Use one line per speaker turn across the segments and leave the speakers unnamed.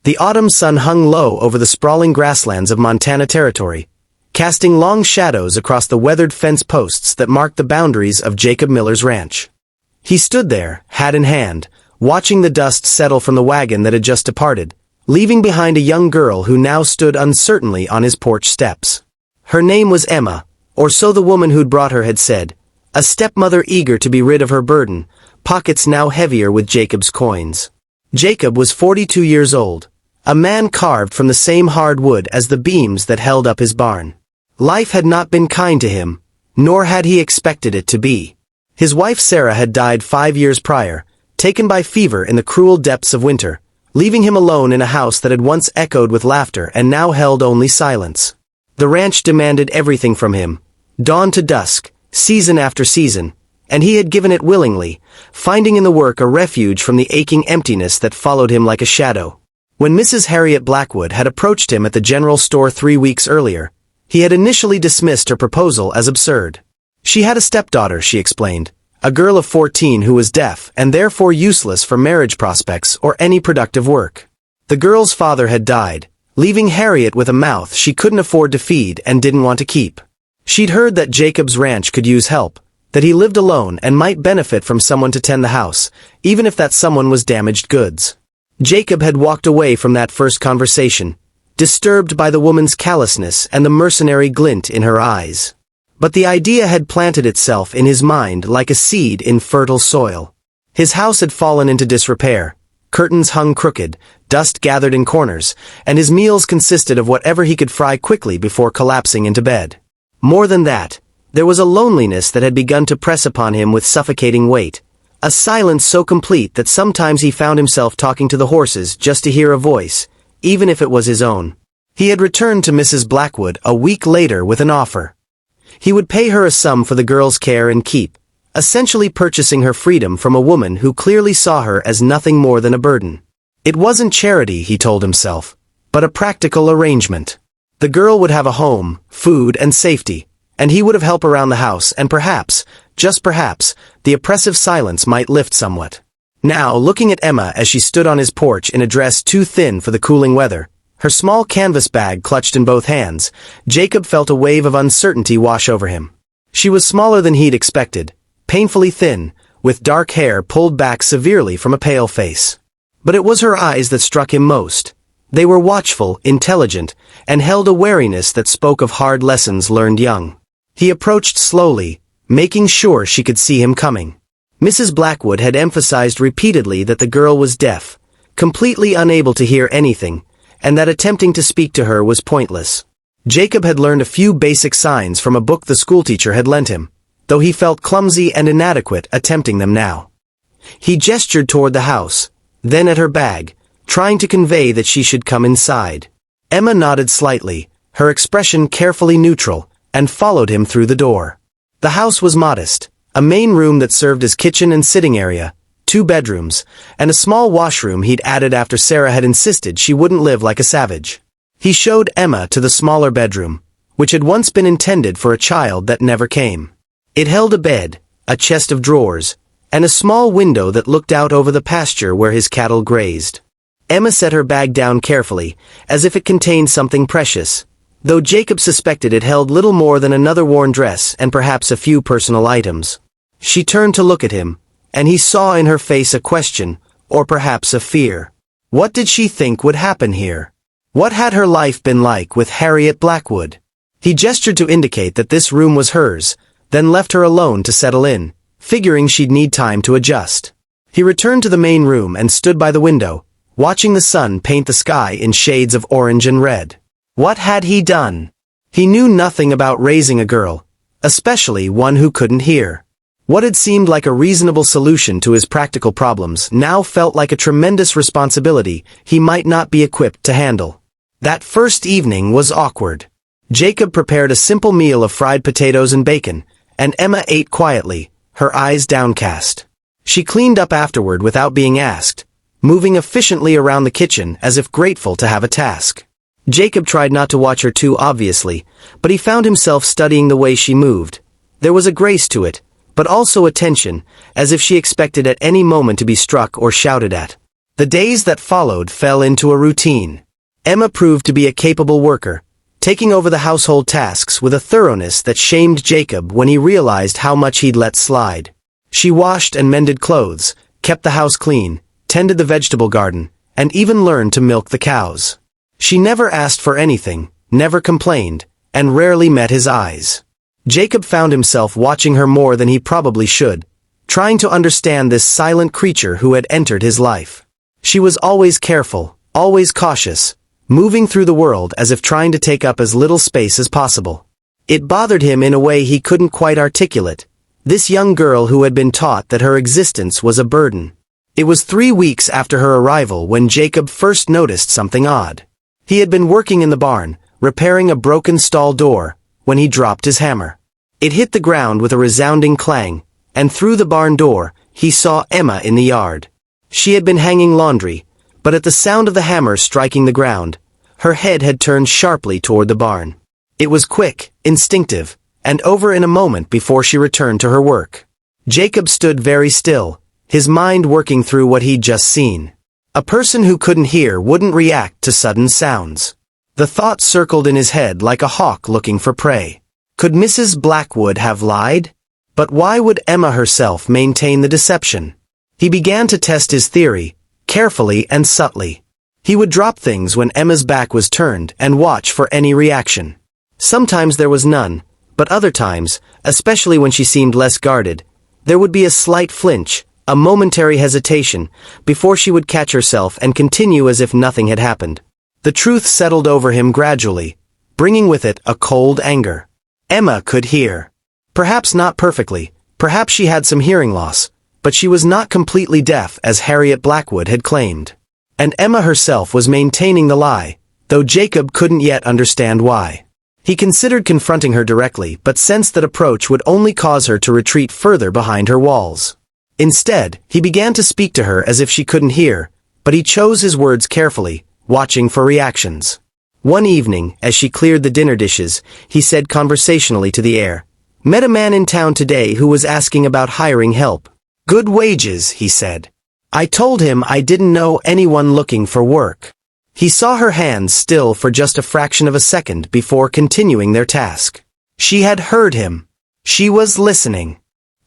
The autumn sun hung low over the sprawling grasslands of Montana Territory, casting long shadows across the weathered fence posts that marked the boundaries of Jacob Miller's ranch. He stood there, hat in hand, watching the dust settle from the wagon that had just departed, leaving behind a young girl who now stood uncertainly on his porch steps. Her name was Emma, or so the woman who'd brought her had said, a stepmother eager to be rid of her burden, pockets now heavier with Jacob's coins. Jacob was 42 years old, a man carved from the same hard wood as the beams that held up his barn. Life had not been kind to him, nor had he expected it to be. His wife Sarah had died 5 years prior, taken by fever in the cruel depths of winter, leaving him alone in a house that had once echoed with laughter and now held only silence. The ranch demanded everything from him, dawn to dusk, season after season, and he had given it willingly, finding in the work a refuge from the aching emptiness that followed him like a shadow. When Mrs. Harriet Blackwood had approached him at the general store 3 weeks earlier, he had initially dismissed her proposal as absurd. She had a stepdaughter, she explained, a girl of 14 who was deaf and therefore useless for marriage prospects or any productive work. The girl's father had died, leaving Harriet with a mouth she couldn't afford to feed and didn't want to keep. She'd heard that Jacob's ranch could use help, that he lived alone and might benefit from someone to tend the house, even if that someone was damaged goods. Jacob had walked away from that first conversation, disturbed by the woman's callousness and the mercenary glint in her eyes. But the idea had planted itself in his mind like a seed in fertile soil. His house had fallen into disrepair, curtains hung crooked, dust gathered in corners, and his meals consisted of whatever he could fry quickly before collapsing into bed. More than that, there was a loneliness that had begun to press upon him with suffocating weight, a silence so complete that sometimes he found himself talking to the horses just to hear a voice, even if it was his own. He had returned to Mrs. Blackwood a week later with an offer. He would pay her a sum for the girl's care and keep, essentially purchasing her freedom from a woman who clearly saw her as nothing more than a burden. It wasn't charity, he told himself, but a practical arrangement. The girl would have a home, food, and safety, and he would have help around the house, and perhaps, just perhaps, the oppressive silence might lift somewhat. Now, looking at Emma as she stood on his porch in a dress too thin for the cooling weather, her small canvas bag clutched in both hands, Jacob felt a wave of uncertainty wash over him. She was smaller than he'd expected, painfully thin, with dark hair pulled back severely from a pale face. But it was her eyes that struck him most. They were watchful, intelligent, and held a wariness that spoke of hard lessons learned young. He approached slowly, making sure she could see him coming. Mrs. Blackwood had emphasized repeatedly that the girl was deaf, completely unable to hear anything, and that attempting to speak to her was pointless. Jacob had learned a few basic signs from a book the schoolteacher had lent him, though he felt clumsy and inadequate attempting them now. He gestured toward the house, then at her bag, trying to convey that she should come inside. Emma nodded slightly, her expression carefully neutral, and followed him through the door. The house was modest, a main room that served as kitchen and sitting area, 2 bedrooms, and a small washroom he'd added after Sarah had insisted she wouldn't live like a savage. He showed Emma to the smaller bedroom, which had once been intended for a child that never came. It held a bed, a chest of drawers, and a small window that looked out over the pasture where his cattle grazed. Emma set her bag down carefully, as if it contained something precious, though Jacob suspected it held little more than another worn dress and perhaps a few personal items. She turned to look at him, and he saw in her face a question, or perhaps a fear. What did she think would happen here? What had her life been like with Harriet Blackwood? He gestured to indicate that this room was hers, then left her alone to settle in, figuring she'd need time to adjust. He returned to the main room and stood by the window, watching the sun paint the sky in shades of orange and red. What had he done? He knew nothing about raising a girl, especially one who couldn't hear. What had seemed like a reasonable solution to his practical problems now felt like a tremendous responsibility he might not be equipped to handle. That first evening was awkward. Jacob prepared a simple meal of fried potatoes and bacon, and Emma ate quietly, her eyes downcast. She cleaned up afterward without being asked, moving efficiently around the kitchen as if grateful to have a task. Jacob tried not to watch her too obviously, but he found himself studying the way she moved. There was a grace to it, but also a tension, as if she expected at any moment to be struck or shouted at. The days that followed fell into a routine. Emma proved to be a capable worker, taking over the household tasks with a thoroughness that shamed Jacob when he realized how much he'd let slide. She washed and mended clothes, kept the house clean, tended the vegetable garden, and even learned to milk the cows. She never asked for anything, never complained, and rarely met his eyes. Jacob found himself watching her more than he probably should, trying to understand this silent creature who had entered his life. She was always careful, always cautious, moving through the world as if trying to take up as little space as possible. It bothered him in a way he couldn't quite articulate, this young girl who had been taught that her existence was a burden. It was 3 weeks after her arrival when Jacob first noticed something odd. He had been working in the barn, repairing a broken stall door, when he dropped his hammer. It hit the ground with a resounding clang, and through the barn door, he saw Emma in the yard. She had been hanging laundry, but at the sound of the hammer striking the ground, her head had turned sharply toward the barn. It was quick, instinctive, and over in a moment before she returned to her work. Jacob stood very still, his mind working through what he'd just seen. A person who couldn't hear wouldn't react to sudden sounds. The thought circled in his head like a hawk looking for prey. Could Mrs. Blackwood have lied? But why would Emma herself maintain the deception? He began to test his theory, carefully and subtly. He would drop things when Emma's back was turned and watch for any reaction. Sometimes there was none, but other times, especially when she seemed less guarded, there would be a slight flinch, a momentary hesitation, before she would catch herself and continue as if nothing had happened. The truth settled over him gradually, bringing with it a cold anger. Emma could hear. Perhaps not perfectly, perhaps she had some hearing loss, but she was not completely deaf as Harriet Blackwood had claimed. And Emma herself was maintaining the lie, though Jacob couldn't yet understand why. He considered confronting her directly but sensed that approach would only cause her to retreat further behind her walls. Instead, he began to speak to her as if she couldn't hear, but he chose his words carefully, watching for reactions. One evening, as she cleared the dinner dishes, he said conversationally to the air, "Met a man in town today who was asking about hiring help. Good wages," he said. I told him I didn't know anyone looking for work." He saw her hands still for just a fraction of a second before continuing their task. She had heard him. She was listening.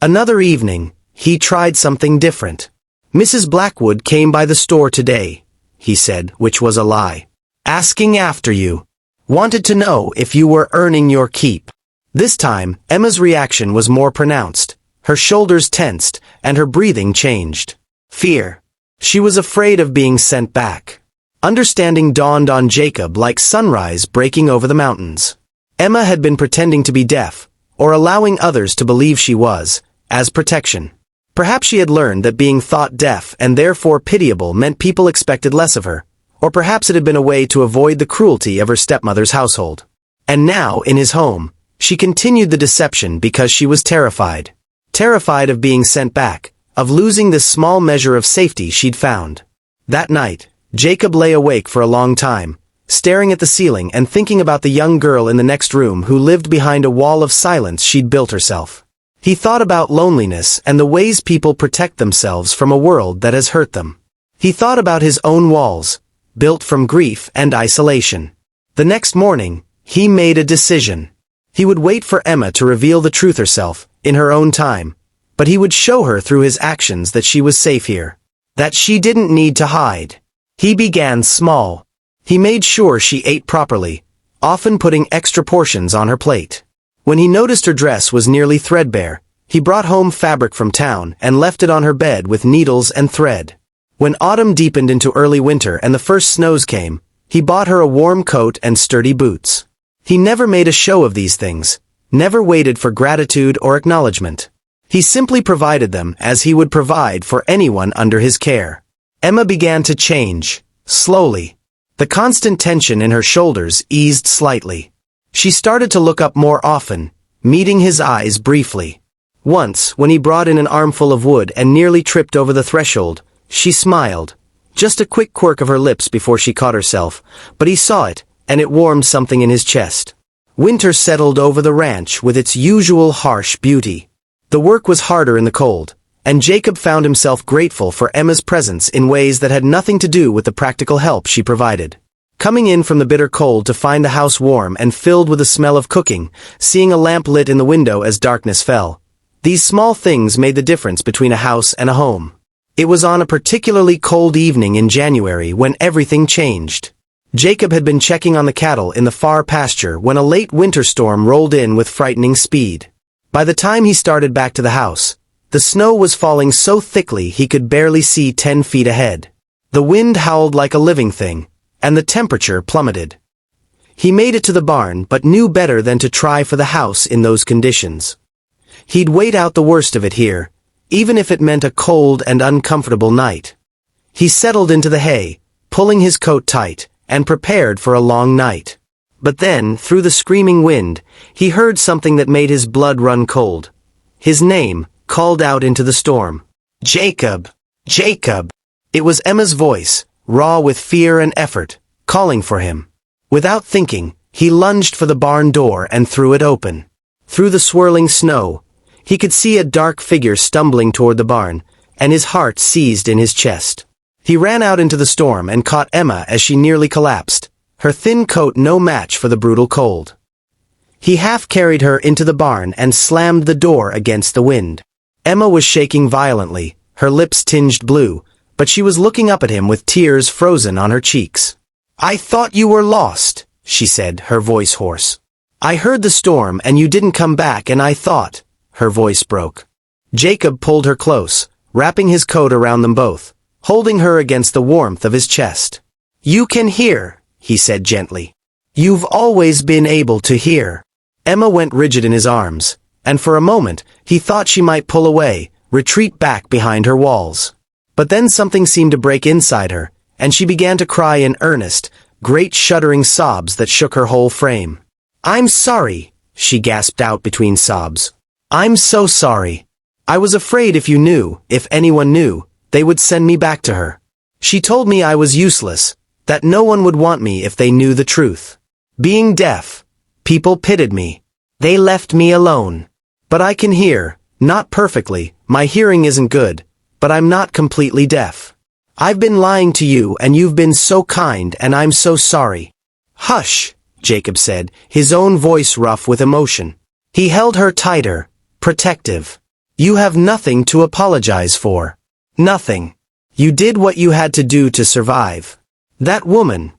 Another evening, he tried something different. "Mrs. Blackwood came by the store today," he said, which was a lie. "Asking after you. Wanted to know if you were earning your keep." This time, Emma's reaction was more pronounced. Her shoulders tensed, and her breathing changed. Fear. She was afraid of being sent back. Understanding dawned on Jacob like sunrise breaking over the mountains. Emma had been pretending to be deaf, or allowing others to believe she was, as protection. Perhaps she had learned that being thought deaf and therefore pitiable meant people expected less of her, or perhaps it had been a way to avoid the cruelty of her stepmother's household. And now, in his home, she continued the deception because she was terrified. Terrified of being sent back, of losing this small measure of safety she'd found. That night, Jacob lay awake for a long time, staring at the ceiling and thinking about the young girl in the next room who lived behind a wall of silence she'd built herself. He thought about loneliness and the ways people protect themselves from a world that has hurt them. He thought about his own walls, built from grief and isolation. The next morning, he made a decision. He would wait for Emma to reveal the truth herself, in her own time, but he would show her through his actions that she was safe here, that she didn't need to hide. He began small. He made sure she ate properly, often putting extra portions on her plate. When he noticed her dress was nearly threadbare, he brought home fabric from town and left it on her bed with needles and thread. When autumn deepened into early winter and the first snows came, he bought her a warm coat and sturdy boots. He never made a show of these things, never waited for gratitude or acknowledgement. He simply provided them as he would provide for anyone under his care. Emma began to change, slowly. The constant tension in her shoulders eased slightly. She started to look up more often, meeting his eyes briefly. Once, when he brought in an armful of wood and nearly tripped over the threshold, she smiled. Just a quick quirk of her lips before she caught herself, but he saw it, and it warmed something in his chest. Winter settled over the ranch with its usual harsh beauty. The work was harder in the cold, and Jacob found himself grateful for Emma's presence in ways that had nothing to do with the practical help she provided. Coming in from the bitter cold to find the house warm and filled with the smell of cooking, seeing a lamp lit in the window as darkness fell. These small things made the difference between a house and a home. It was on a particularly cold evening in January when everything changed. Jacob had been checking on the cattle in the far pasture when a late winter storm rolled in with frightening speed. By the time he started back to the house, the snow was falling so thickly he could barely see 10 feet ahead. The wind howled like a living thing, and the temperature plummeted. He made it to the barn but knew better than to try for the house in those conditions. He'd wait out the worst of it here, even if it meant a cold and uncomfortable night. He settled into the hay, pulling his coat tight, and prepared for a long night. But then, through the screaming wind, he heard something that made his blood run cold. His name, called out into the storm. Jacob! Jacob! It was Emma's voice, raw with fear and effort, calling for him. Without thinking, he lunged for the barn door and threw it open. Through the swirling snow, he could see a dark figure stumbling toward the barn, and his heart seized in his chest. He ran out into the storm and caught Emma as she nearly collapsed, her thin coat no match for the brutal cold. He half-carried her into the barn and slammed the door against the wind. Emma was shaking violently, her lips tinged blue, but she was looking up at him with tears frozen on her cheeks. "I thought you were lost," she said, her voice hoarse. "I heard the storm and you didn't come back and I thought—" Her voice broke. Jacob pulled her close, wrapping his coat around them both, holding her against the warmth of his chest. "You can hear," he said gently. "You've always been able to hear." Emma went rigid in his arms, and for a moment he thought she might pull away, retreat back behind her walls. But then something seemed to break inside her, and she began to cry in earnest, great shuddering sobs that shook her whole frame. "I'm sorry," she gasped out between sobs. "I'm so sorry. I was afraid if you knew, if anyone knew, they would send me back to her. She told me I was useless, that no one would want me if they knew the truth. Being deaf, people pitied me. They left me alone. But I can hear, not perfectly, my hearing isn't good, but I'm not completely deaf. I've been lying to you and you've been so kind and I'm so sorry." "Hush," Jacob said, his own voice rough with emotion. He held her tighter, protective. "You have nothing to apologize for. Nothing. You did what you had to do to survive. That woman—"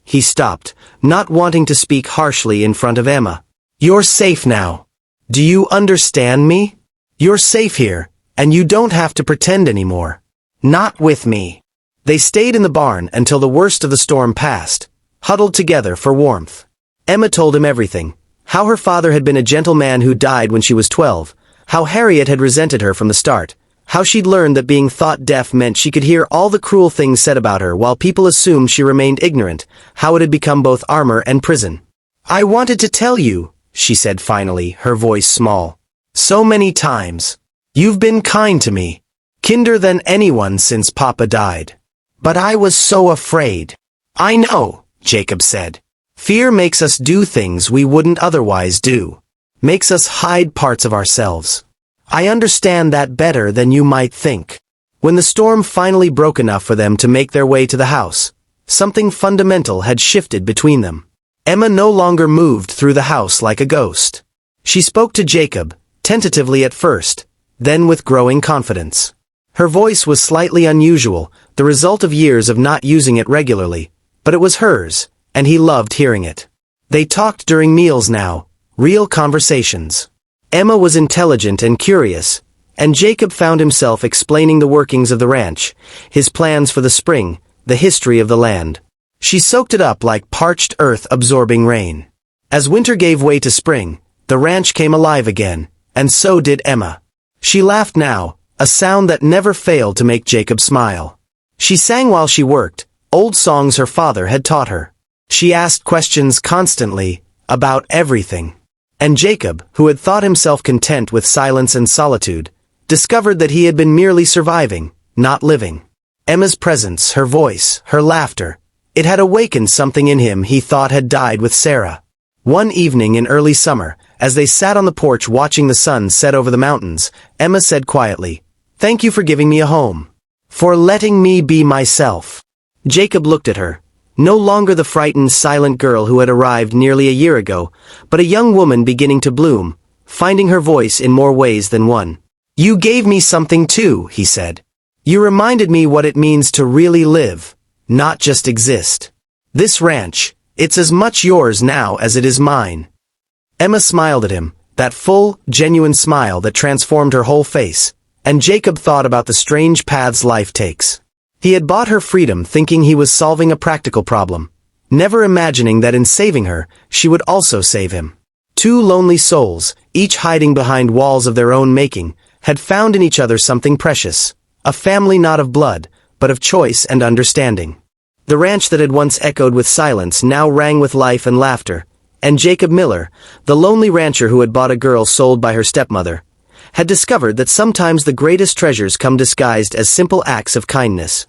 He stopped, not wanting to speak harshly in front of Emma. "You're safe now. Do you understand me? You're safe here, and you don't have to pretend anymore. Not with me." They stayed in the barn until the worst of the storm passed, huddled together for warmth. Emma told him everything. How her father had been a gentleman who died when she was 12, how Harriet had resented her from the start, how she'd learned that being thought deaf meant she could hear all the cruel things said about her while people assumed she remained ignorant, how it had become both armor and prison. "I wanted to tell you," she said finally, her voice small. "So many times. You've been kind to me. Kinder than anyone since Papa died. But I was so afraid." "I know," Jacob said. "Fear makes us do things we wouldn't otherwise do. Makes us hide parts of ourselves. I understand that better than you might think." When the storm finally broke enough for them to make their way to the house, something fundamental had shifted between them. Emma no longer moved through the house like a ghost. She spoke to Jacob, tentatively at first, then with growing confidence. Her voice was slightly unusual, the result of years of not using it regularly, but it was hers, and he loved hearing it. They talked during meals now, real conversations. Emma was intelligent and curious, and Jacob found himself explaining the workings of the ranch, his plans for the spring, the history of the land. She soaked it up like parched earth absorbing rain. As winter gave way to spring, the ranch came alive again, and so did Emma. She laughed now, a sound that never failed to make Jacob smile. She sang while she worked, old songs her father had taught her. She asked questions constantly, about everything. And Jacob, who had thought himself content with silence and solitude, discovered that he had been merely surviving, not living. Emma's presence, her voice, her laughter, it had awakened something in him he thought had died with Sarah. One evening in early summer, as they sat on the porch watching the sun set over the mountains, Emma said quietly, Thank you for giving me a home. For letting me be myself. Jacob looked at her. No longer the frightened, silent girl who had arrived nearly a year ago, but a young woman beginning to bloom, finding her voice in more ways than one. You gave me something too, he said. You reminded me what it means to really live, not just exist. This ranch, it's as much yours now as it is mine. Emma smiled at him, that full, genuine smile that transformed her whole face, and Jacob thought about the strange paths life takes. He had bought her freedom thinking he was solving a practical problem, never imagining that in saving her, she would also save him. Two lonely souls, each hiding behind walls of their own making, had found in each other something precious, a family not of blood, but of choice and understanding. The ranch that had once echoed with silence now rang with life and laughter, and Jacob Miller, the lonely rancher who had bought a girl sold by her stepmother, had discovered that sometimes the greatest treasures come disguised as simple acts of kindness.